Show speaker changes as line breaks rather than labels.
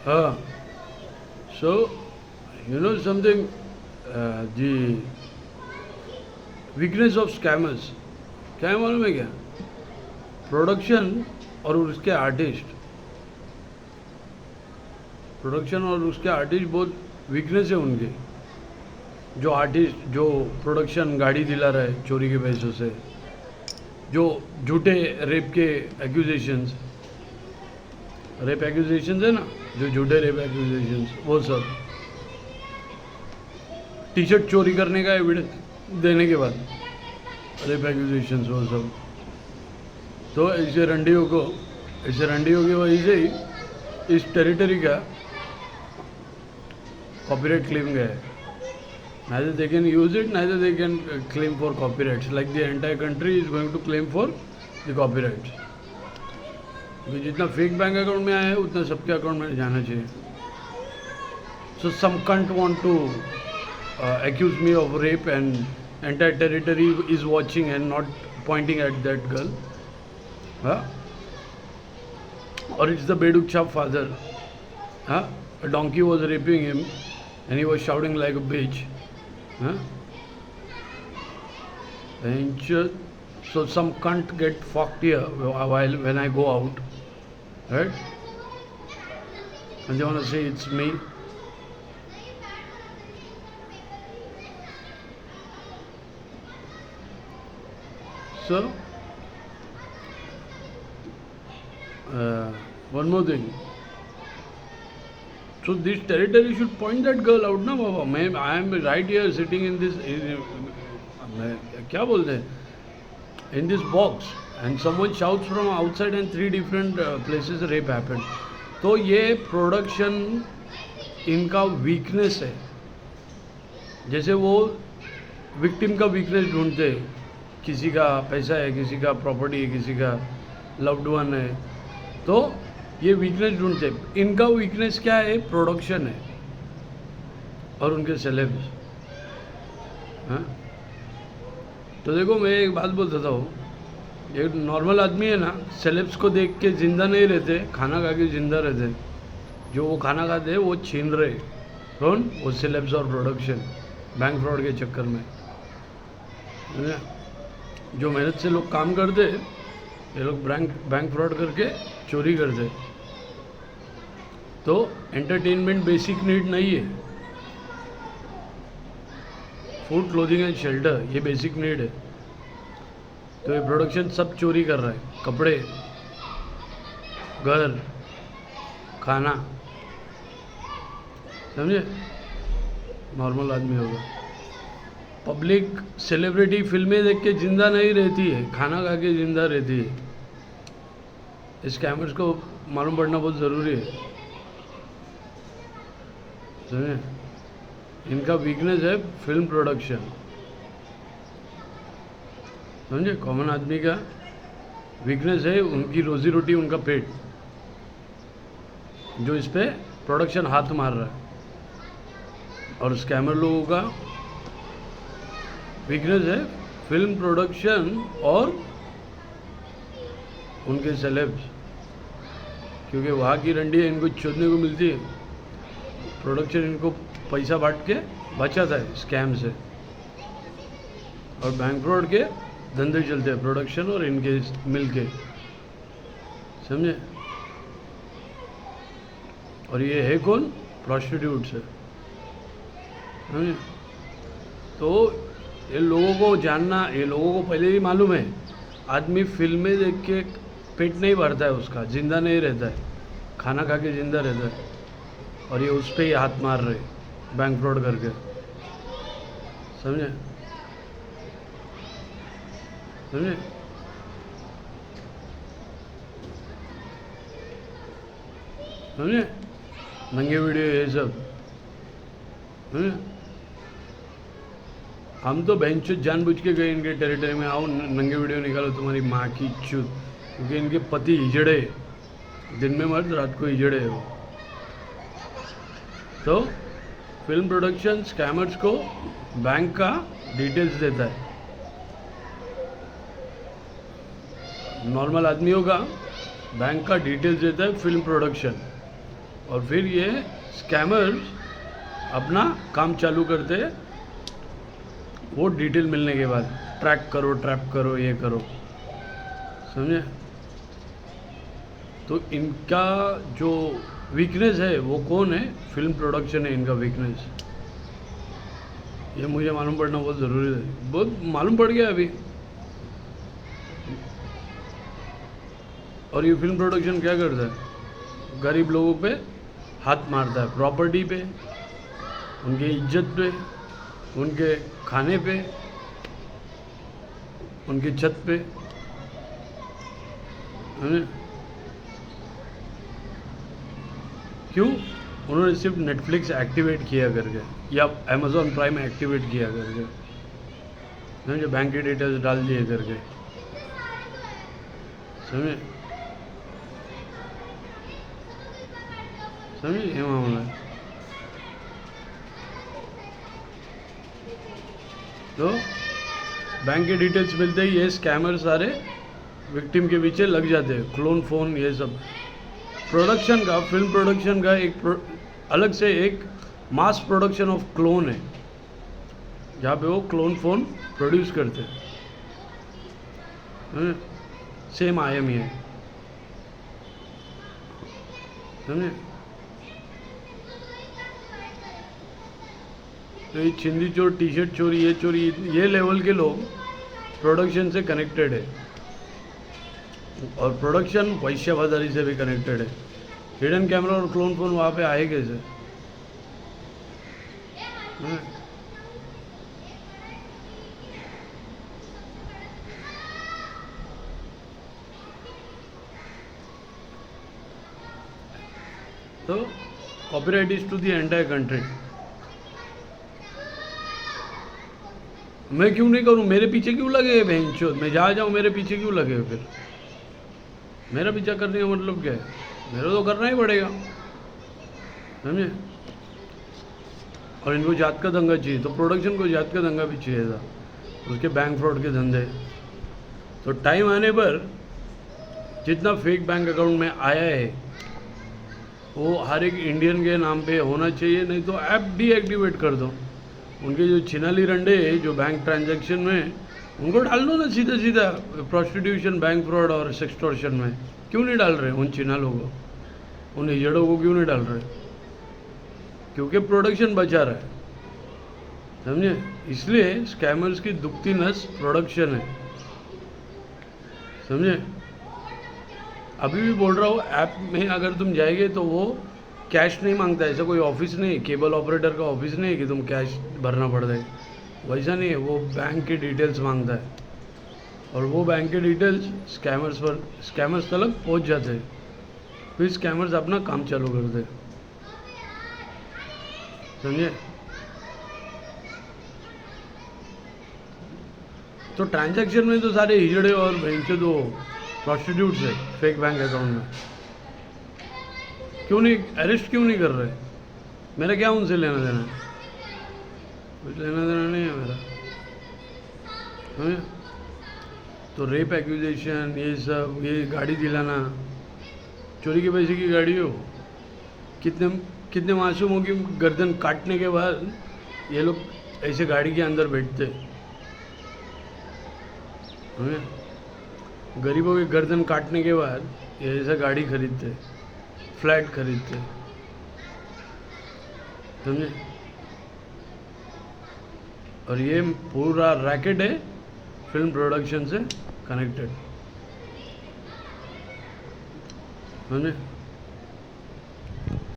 हाँ. So, you know something, the weakness of scammers, क्या है मालूम है क्या? प्रोडक्शन और उसके आर्टिस्ट, प्रोडक्शन और उसके आर्टिस्ट बहुत वीकनेस है उनके. जो आर्टिस्ट जो प्रोडक्शन गाड़ी दिला रहा है चोरी के पैसों से, जो झूठे रेप के एक्यूजेशंस, रेप एक्यूजेशंस है ना, जो झूठे रेप एक्यूजेशंस, वो सब टी शर्ट चोरी करने का एविडेंस देने के बाद रेप एक्यूजेशंस, वो सब. तो ऐसे रंडियों की वजह से ही इस टेरिटरी का कॉपीराइट क्लेम गया है. Neither they can use it, neither they can claim for copyrights. Like the entire country is going to claim for the copyrights. क्योंकि जितना फेक बैंक अकाउंट में आया है उतना सबके अकाउंट में जाना चाहिए. So some cunt want to accuse me of rape and entire territory is watching and not pointing at that girl. Huh? Or it's the Beduk Chap father. Huh? A donkey was raping him and he was shouting like a bitch. Huh? So some cunt get fucked here while when I go out, right? And they want to say it's me. So one more thing. So this territory should point that girl out, ना बाबा. I am right here sitting in this, क्या बोलते हैं, in this box, and someone shouts from outside and 3 different places rape happened. तो ये production इनका weakness है. जैसे वो विक्टिम का वीकनेस ढूंढते, किसी का पैसा है, किसी का प्रॉपर्टी है, किसी का लव्ड वन है, तो ये वीकनेस ढूंढते. इनका वीकनेस क्या है? प्रोडक्शन है और उनके सेलेब्स. हाँ, तो देखो मैं एक बात बोलता हूँ, एक नॉर्मल आदमी है ना, सेलेब्स को देख के ज़िंदा नहीं रहते, खाना खा के ज़िंदा रहते. जो वो खाना खाते हैं वो छीन रहे. कौन? वो सेलेब्स और प्रोडक्शन, बैंक फ्रॉड के चक्कर में. जो मेहनत से लोग काम करते, ये लोग बैंक फ्रॉड करके चोरी करते. तो एंटरटेनमेंट बेसिक नीड नहीं है. फूड, क्लोथिंग एंड शेल्टर ये बेसिक नीड है. तो ये प्रोडक्शन सब चोरी कर रहा है. कपड़े, घर, खाना. समझे? नॉर्मल आदमी होगा. पब्लिक सेलिब्रिटी फिल्में देख के जिंदा नहीं रहती है, खाना खा के जिंदा रहती है. स्कैमर्स को मालूम पड़ना बहुत ज़रूरी है. समझे? इनका वीकनेस है फिल्म प्रोडक्शन. समझे? कॉमन आदमी का वीकनेस है उनकी रोजी रोटी, उनका पेट, जो इस पे प्रोडक्शन हाथ मार रहा है. और स्कैमर लोगों का वीकनेस है फिल्म प्रोडक्शन और उनके सेलेब्स, क्योंकि वहाँ की रंडी इनको चोदने को मिलती है. प्रोडक्शन इनको पैसा बांट के बचाता है स्कैम से, और बैंक फ्रॉड के धंधे चलते हैं प्रोडक्शन और इनके मिल के. समझे? और ये है कौन? प्रोस्टिट्यूट्स है. समझे? तो ये लोगों को जानना, ये लोगों को पहले ही मालूम है. आदमी फिल्में देख के पेट नहीं भरता है उसका, ज़िंदा नहीं रहता है, खाना खा के ज़िंदा रहता है. और ये उस पर ही हाथ मार रहे बैंक फ्रॉड करके. समझे? समझे? समझे? नंगे वीडियो ये सब. समझे? हम तो बेंचुत जानबूझ के गए इनके टेरिटरी में, आओ नंगे वीडियो निकालो तुम्हारी माँ की चूत. क्योंकि इनके पति हिजड़े, दिन में मर्द, रात को हिजड़े है वो. तो फिल्म प्रोडक्शन स्कैमर्स को बैंक का डिटेल्स देता है. नॉर्मल आदमियों का बैंक का डिटेल्स देता है फिल्म प्रोडक्शन. और फिर ये स्कैमर्स अपना काम चालू करते, वो डिटेल मिलने के बाद ट्रैप करो ये करो, समझे। तो इनका जो वीकनेस है वो कौन है? फिल्म प्रोडक्शन है इनका वीकनेस। ये मुझे मालूम पड़ना बहुत ज़रूरी है, बहुत मालूम पड़ गया अभी। और ये फिल्म प्रोडक्शन क्या करता है? गरीब लोगों पे हाथ मारता है, प्रॉपर्टी पे, उनके इज्जत पे, उनके खाने पे, उनकी छत पे, है। क्यों? उन्होंने सिर्फ नेटफ्लिक्स एक्टिवेट किया करके या अमेज़ॉन प्राइम एक्टिवेट किया करके, समझे, बैंक के डिटेल्स डाल दिए करके, समझे ये मामला है। तो बैंक के डिटेल्स मिलते ही ये स्कैमर सारे विक्टिम के पीछे लग जाते हैं, क्लोन फ़ोन ये सब। प्रोडक्शन का, फिल्म प्रोडक्शन का अलग से एक मास प्रोडक्शन ऑफ क्लोन है, जहाँ पे वो क्लोन फ़ोन प्रोड्यूस करते हैं। सेम IM ही है, समझे। तो ये छिंदी चोर, टी शर्ट चोरी, ये लेवल के लोग प्रोडक्शन से कनेक्टेड है, और प्रोडक्शन वैश्य बाजारी से भी कनेक्टेड है। हिडन कैमरा और क्लोन फोन वहाँ पे आए कैसे? तो copyright is to the entire country. मैं क्यों नहीं करूं? मेरे पीछे क्यों लगे बेंचो? मैं जहाँ जाऊँ मेरे पीछे क्यों लगे? फिर मेरा पीछा करने का मतलब क्या है? मेरा तो करना ही पड़ेगा, समझे। और इनको जात का दंगा चाहिए, तो प्रोडक्शन को जात का दंगा भी चाहिए था, उसके बैंक फ्रॉड के धंधे। तो टाइम आने पर जितना फेक बैंक अकाउंट में आया है वो हर एक इंडियन के नाम पे होना चाहिए, नहीं तो ऐप डीएक्टिवेट कर दो। उनके जो छिनाली रंडे जो बैंक ट्रांजैक्शन में, उनको डाल दो ना सीधा सीधा प्रोस्टिट्यूशन, बैंक फ्रॉड और सेक्सटॉर्शन में। क्यों नहीं डाल रहे उन छिनालों को, उन हिजड़ों को क्यों नहीं डाल रहे? क्योंकि प्रोडक्शन बचा रहा है, समझे। इसलिए स्कैमर्स की दुखती नस प्रोडक्शन है, समझे। अभी भी बोल रहा हूँ, ऐप में अगर तुम जाएंगे तो वो कैश नहीं मांगता है। ऐसा कोई ऑफिस नहीं, केबल ऑपरेटर का ऑफिस नहीं है कि तुम कैश भरना पड़ जाए, वैसा नहीं है। वो बैंक की डिटेल्स मांगता है, और वो बैंक के डिटेल्स स्कैमर्स तक पहुंच जाते हैं। फिर स्कैमर्स अपना काम चालू करते हैं, समझे। तो ट्रांजैक्शन में तो सारे हिजड़े और बेंचे तो प्रोस्टिट्यूट्स है फेक बैंक अकाउंट में। क्यों नहीं अरेस्ट क्यों नहीं कर रहे? मेरा क्या उनसे लेना देना है? कुछ लेना देना नहीं है मेरा, समझे। तो रेप एक्यूजेशन, ये सब, ये गाड़ी दिलाना, चोरी के पैसे की गाड़ी हो, कितने मासूमों की गर्दन काटने के बाद ये लोग ऐसे गाड़ी के अंदर बैठते, गरीबों की गर्दन काटने के बाद ये ऐसा गाड़ी खरीदते, फ्लैट खरीदते, समझे। और ये पूरा रैकेट है फिल्म प्रोडक्शन से कनेक्टेड, समझे।